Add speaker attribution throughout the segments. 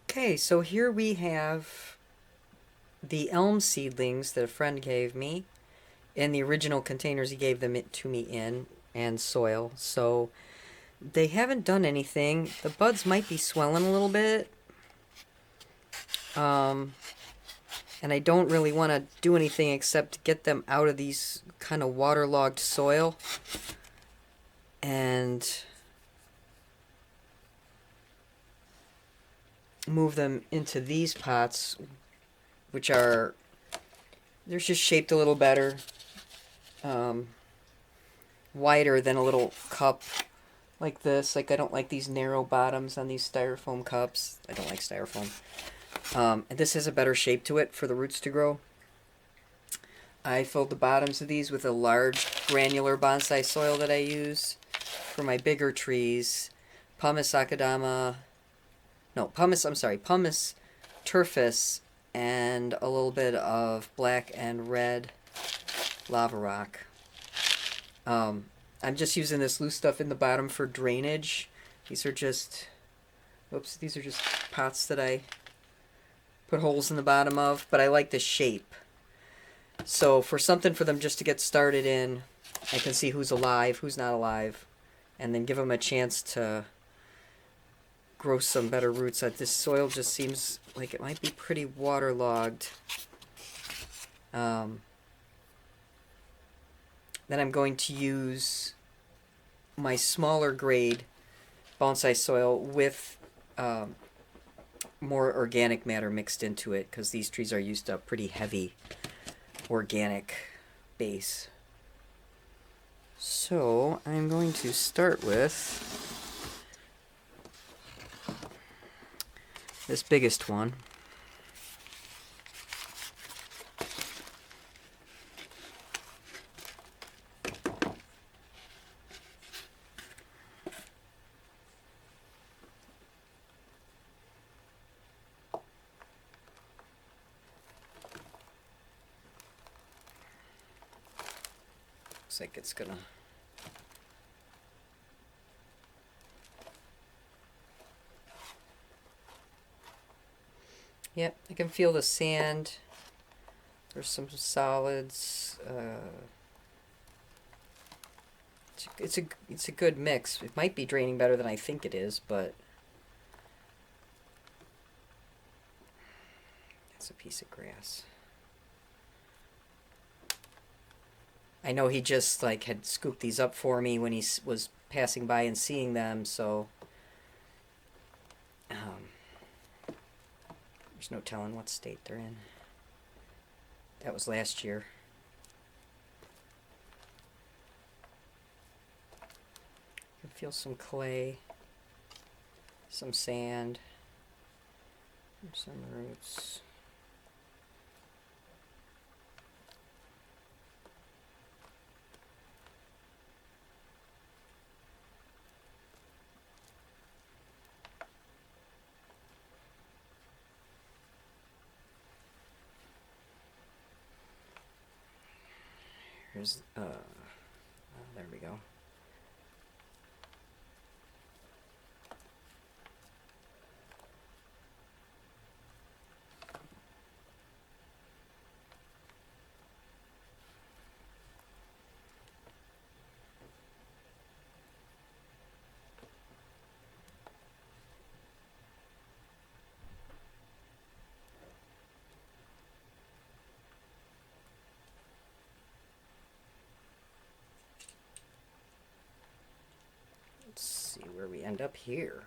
Speaker 1: Okay, so here we have the elm seedlings that a friend gave me in the original containers he gave them to me in, and soil. So they haven't done anything. The buds might be swelling a little bit. Um, and I don't really want to do anything except get them out of these kind of waterlogged soil and move them into these pots, which are, they're just shaped a little better, um, wider than a little cup like this. Like, I don't like these narrow bottoms on these styrofoam cups. I don't like styrofoam. And this has a better shape to it for the roots to grow. I filled the bottoms of these with a large granular bonsai soil that I use for my bigger trees. Pumice akadama, no, pumice, I'm sorry, pumice turfus, and a little bit of black and red lava rock. I'm just using this loose stuff in the bottom for drainage. These are just, oops, these are just pots that I put holes in the bottom of, but I like the shape. So for something for them just to get started in, I can see who's alive, who's not alive, and then give them a chance to grow some better roots. This soil just seems like it might be pretty waterlogged. Then I'm going to use my smaller grade bonsai soil with more organic matter mixed into it, because these trees are used to a pretty heavy organic base. So I'm going to start with this biggest one. Looks like it's gonna... Yep, I can feel the sand. There's some solids. It's a good mix. It might be draining better than I think it is, but that's a piece of grass. I know he just like had scooped these up for me when he was passing by and seeing them, so there's no telling what state they're in. That was last year. I can feel some clay, some sand, some roots. Here's, oh, there we go. Let's see where we end up here.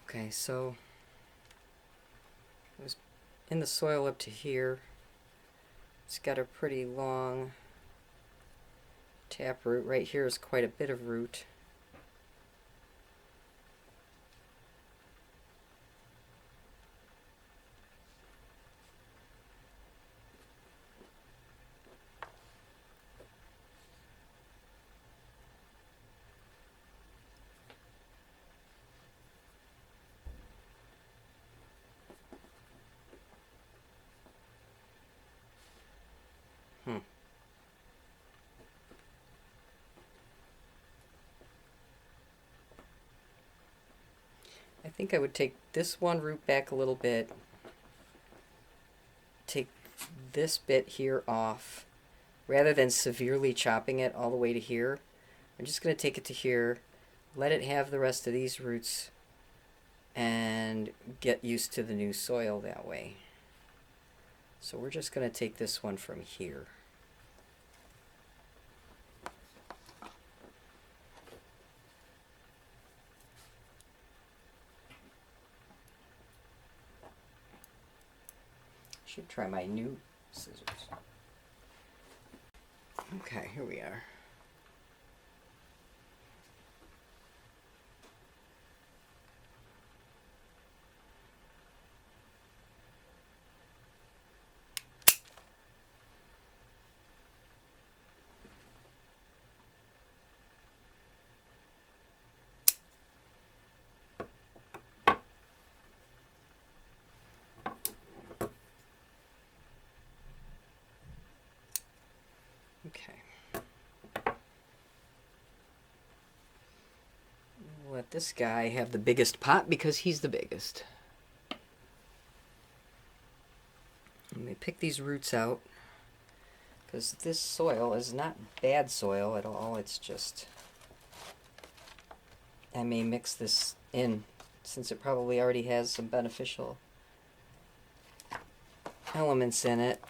Speaker 1: Okay, so it was in the soil up to here. It's got a pretty long taproot. Right here is quite a bit of root. think I would take this one root back a little bit, take this bit here off, rather than severely chopping it all the way to here. I'm just going to take it to here, let it have the rest of these roots, and get used to the new soil that way. So we're just going to take this one from here. Should try my new scissors. Okay, here we are. Okay. Let this guy have the biggest pot because he's the biggest. Let me pick these roots out, because this soil is not bad soil at all. It's just, I may mix this in since it probably already has some beneficial elements in it.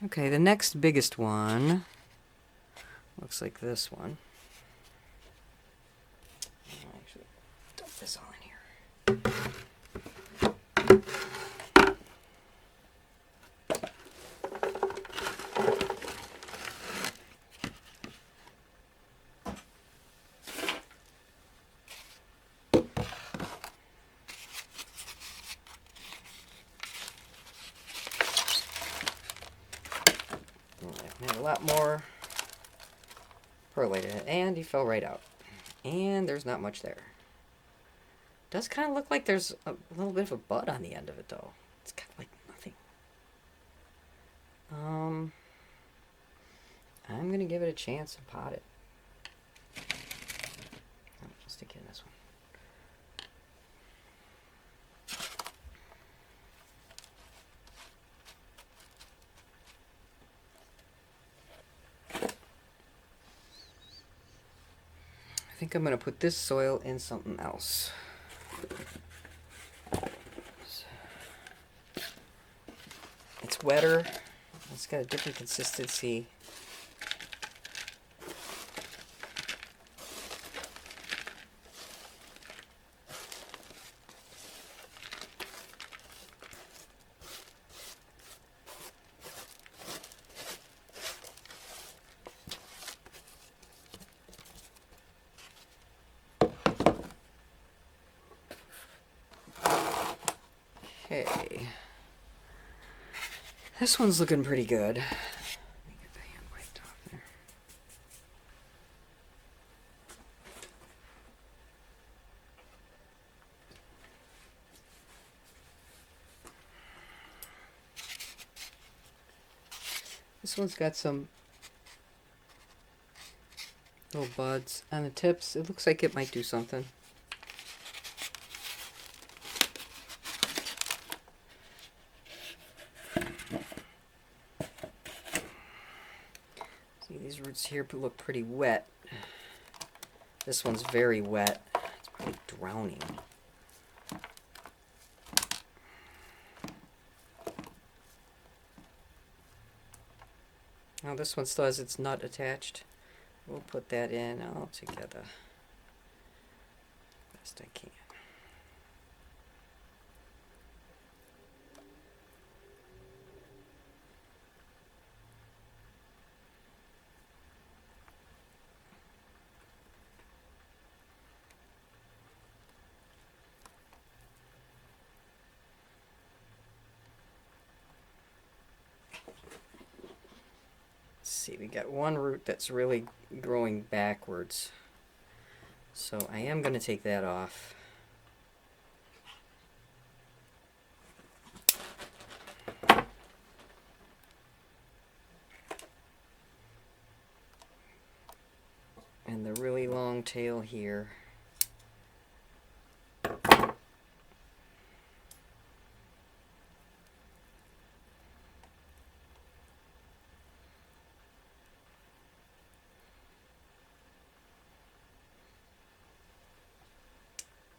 Speaker 1: Okay, the next biggest one looks like this one. I'll actually dump this all in here. A lot more perlite in it, and he fell right out. And there's not much there. Does kind of look like there's a little bit of a bud on the end of it, though. It's kind of like nothing. I'm gonna give it a chance and pot it. I'll stick it in this one. I think I'm going to put this soil in something else. It's wetter. It's got a different consistency. Okay. This one's looking pretty good. Let me get the hand wiped off there. This one's got some little buds on the tips. It looks like it might do something. See, these roots here look pretty wet. This one's very wet. It's probably drowning. Now this one still has its nut attached. We'll put that in all together best I can. See, we got one root that's really growing backwards, so I am going to take that off. tail here.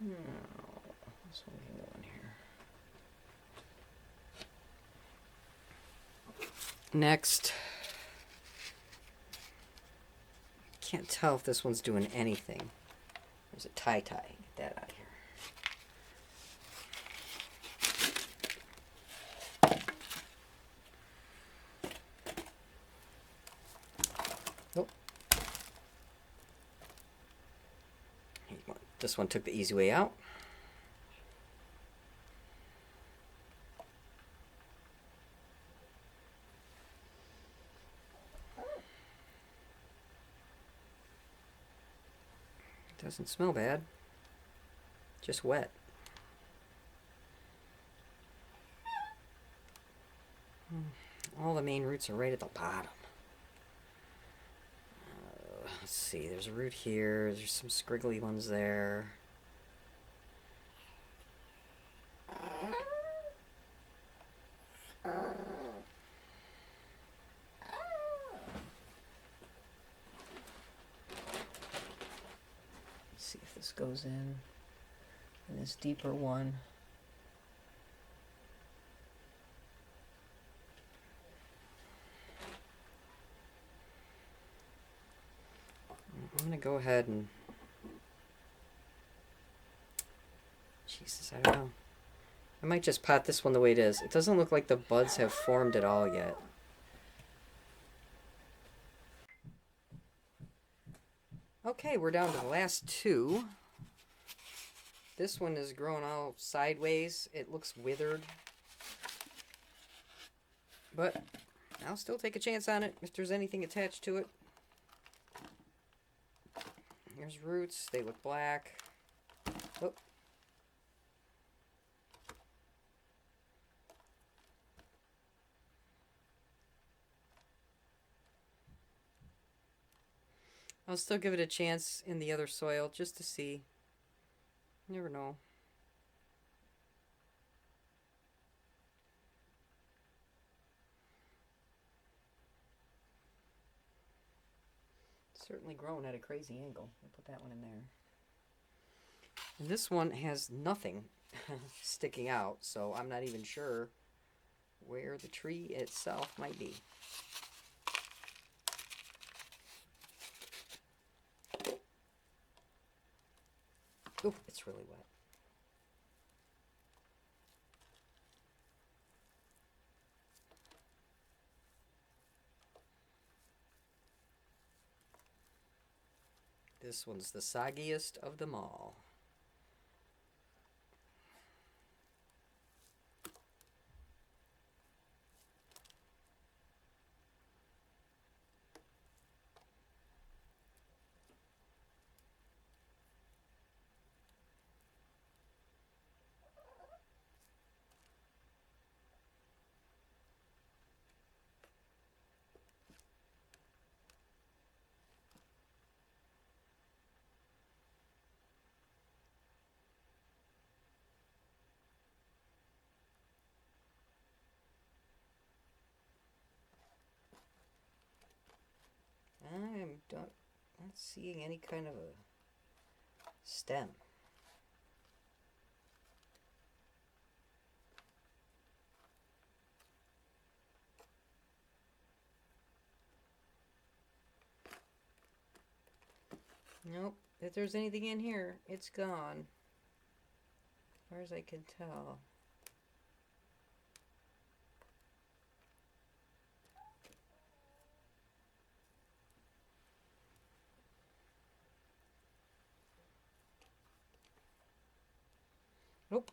Speaker 1: No, this one can go in here. Next, can't tell if this one's doing anything. There's a tie-tie. Get that out of here. Nope. This one took the easy way out. Doesn't smell bad. Just wet. All the main roots are right at the bottom. Let's see, there's a root here. There's some scriggly ones there. See if this goes in this deeper one. I'm going to go ahead and... Jesus, I don't know. I might just pot this one the way it is. It doesn't look like the buds have formed at all yet. Okay, we're down to the last two. This one is growing all sideways. It looks withered. But I'll still take a chance on it if there's anything attached to it. Here's roots. They look black. Oh. I'll still give it a chance in the other soil just to see. You never know. It's certainly grown at a crazy angle. I'll put that one in there. And this one has nothing sticking out, so I'm not even sure where the tree itself might be. Oh, it's really wet. This one's the soggiest of them all. I'm not seeing any kind of a stem. Nope. If there's anything in here, it's gone. As far as I can tell. Nope.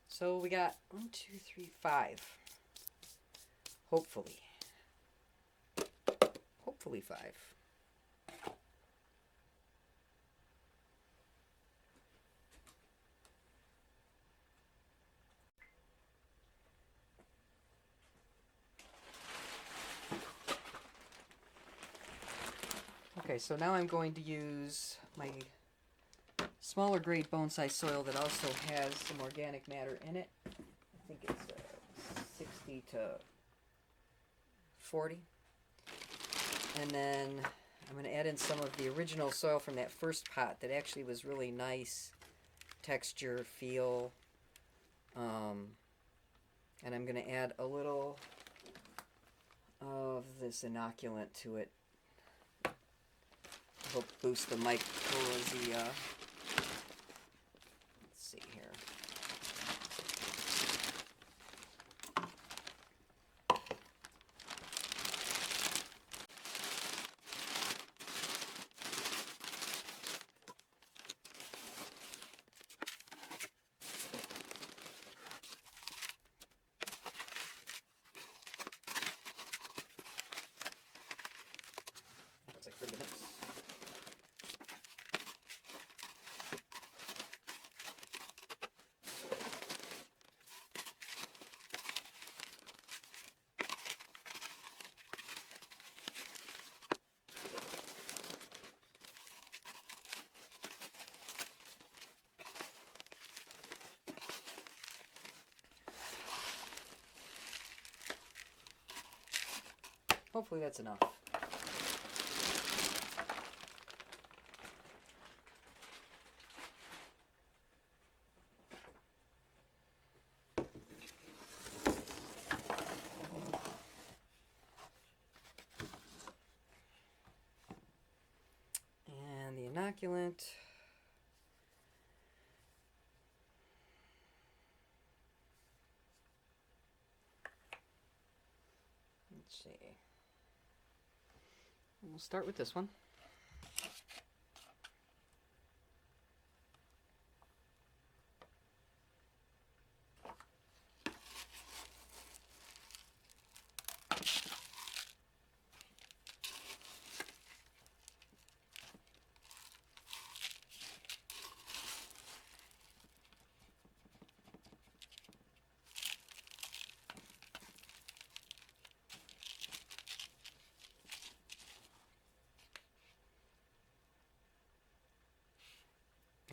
Speaker 1: So we got 1, 2, 3, 5. Hopefully. Hopefully 5. Okay, so now I'm going to use my smaller grade bonsai soil that also has some organic matter in it. I think it's 60 to 40. And then I'm going to add in some of the original soil from that first pot that actually was really nice texture, feel. And I'm going to add a little of this inoculant to it. Help boost the mycorrhizae. Let's see here. That's like 3 minutes. Hopefully that's enough. And the inoculant. Let's see. We'll start with this one.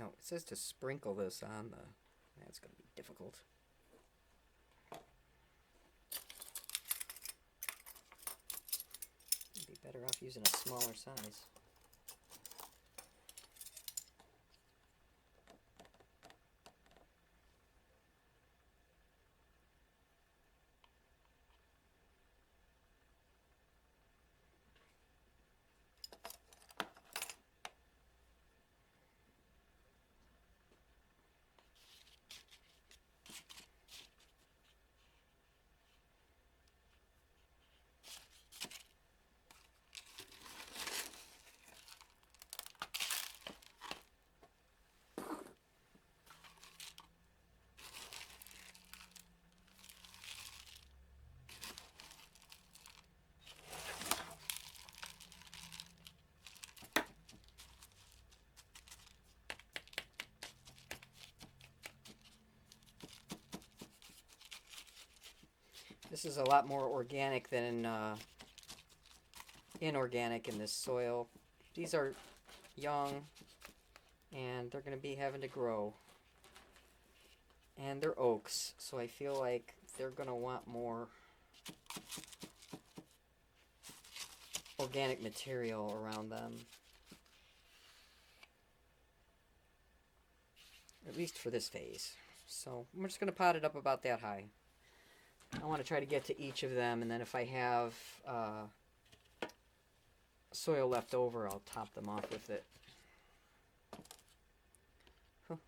Speaker 1: Oh, it says to sprinkle this on the... That's going to be difficult. You'd be better off using a smaller size. This is a lot more organic than inorganic in this soil. These are young, and they're going to be having to grow. And they're oaks, so I feel like they're going to want more organic material around them. At least for this phase. So I'm just going to pot it up about that high. I want to try to get to each of them, and then if I have soil left over, I'll top them off with it. I'm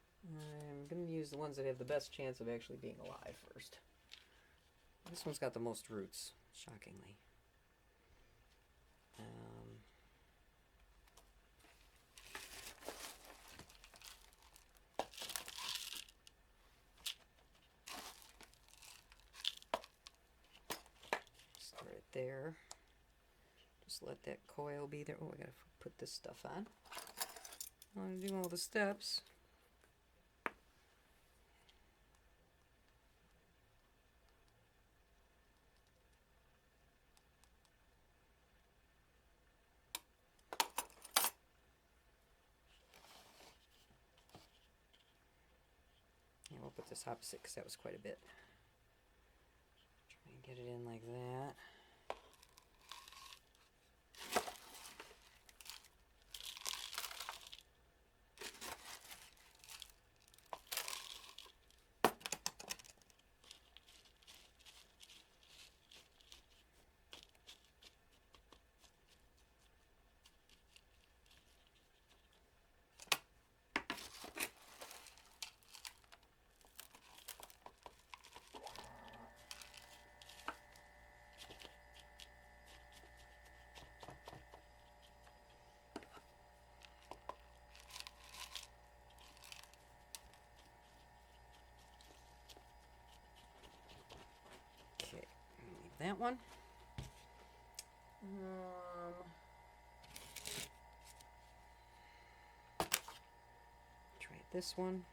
Speaker 1: going to use the ones that have the best chance of actually being alive first. This one's got the most roots, shockingly. Start it there. Just let that coil be there. Oh, I gotta put this stuff on. I want to do all the steps. put this opposite because that was quite a bit. Try and get it in like that. Okay, leave that one. Try this one.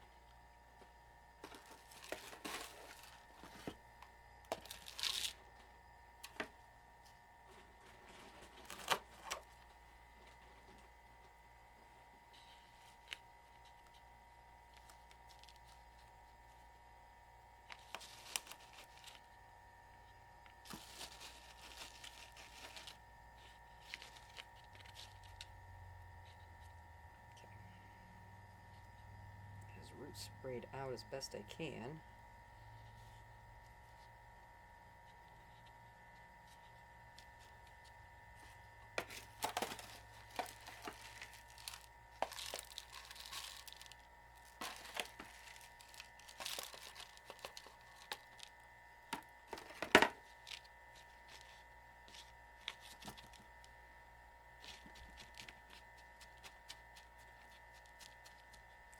Speaker 1: Root sprayed out as best I can.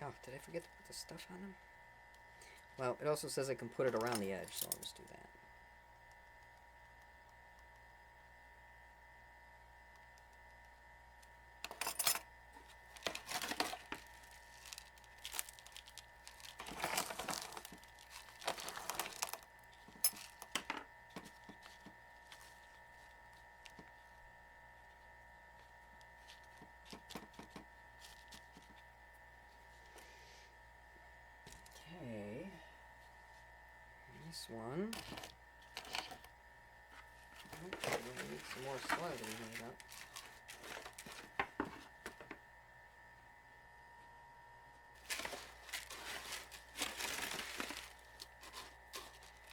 Speaker 1: Oh, did I forget to put the stuff on them? Well, it also says I can put it around the edge, so I'll just do that. Okay. This one. Okay, we need some more soil to be made up.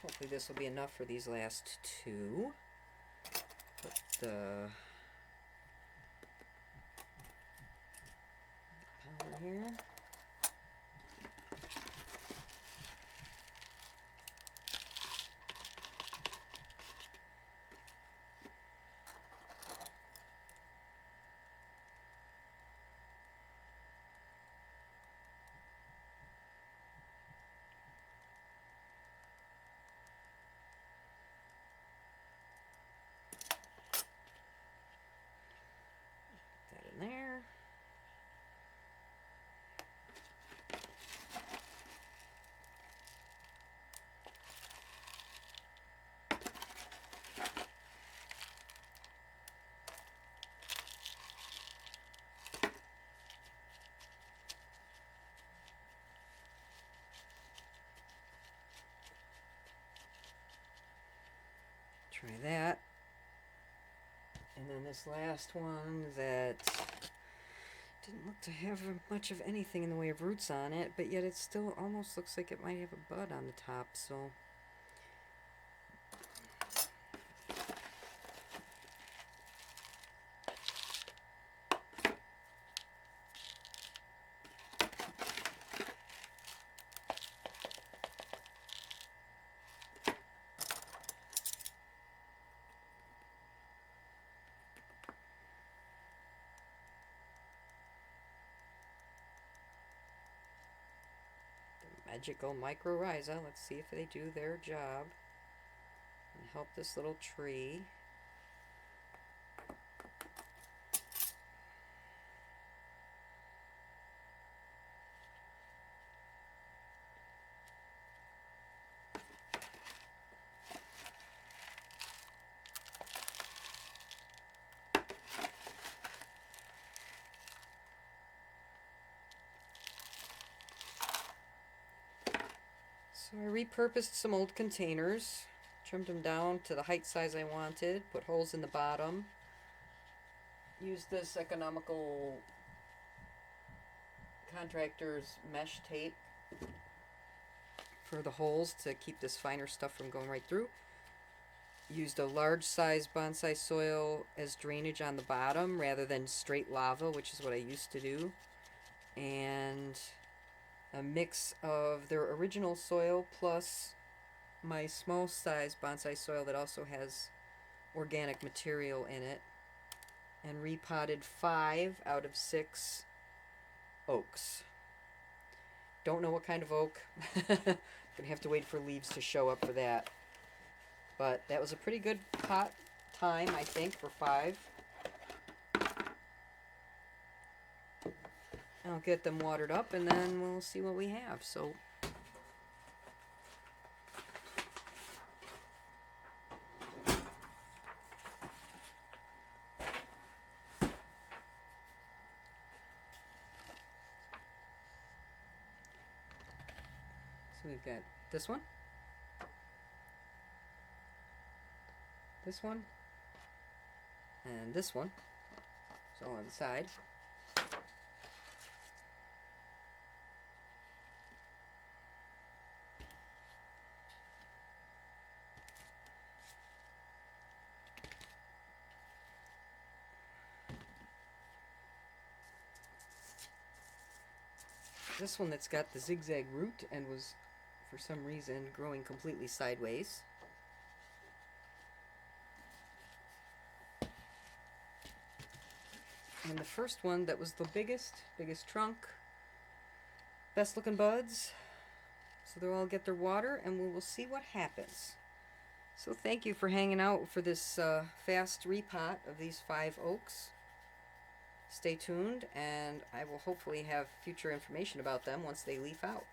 Speaker 1: Hopefully this will be enough for these last two. Put the powder here. That in there. Try that. And then this last one that didn't look to have much of anything in the way of roots on it, but yet it still almost looks like it might have a bud on the top, so magical mycorrhiza. Let's see if they do their job and help this little tree. So I repurposed some old containers, trimmed them down to the height size I wanted, put holes in the bottom, used this economical contractor's mesh tape for the holes to keep this finer stuff from going right through. Used a large size bonsai soil as drainage on the bottom rather than straight lava, which is what I used to do. And a mix of their original soil plus my small size bonsai soil that also has organic material in it. And repotted 5 out of 6 oaks. Don't know what kind of oak. Gonna have to wait for leaves to show up for that. But that was a pretty good pot time, I think, for 5. I'll get them watered up and then we'll see what we have. So we've got this one, this one, and this one. It's all on the side. This one that's got the zigzag root and was, for some reason, growing completely sideways. And the first one that was the biggest trunk, best looking buds. So they'll all get their water and we will see what happens. So thank you for hanging out for this fast repot of these 5 oaks. Stay tuned and I will hopefully have future information about them once they leaf out.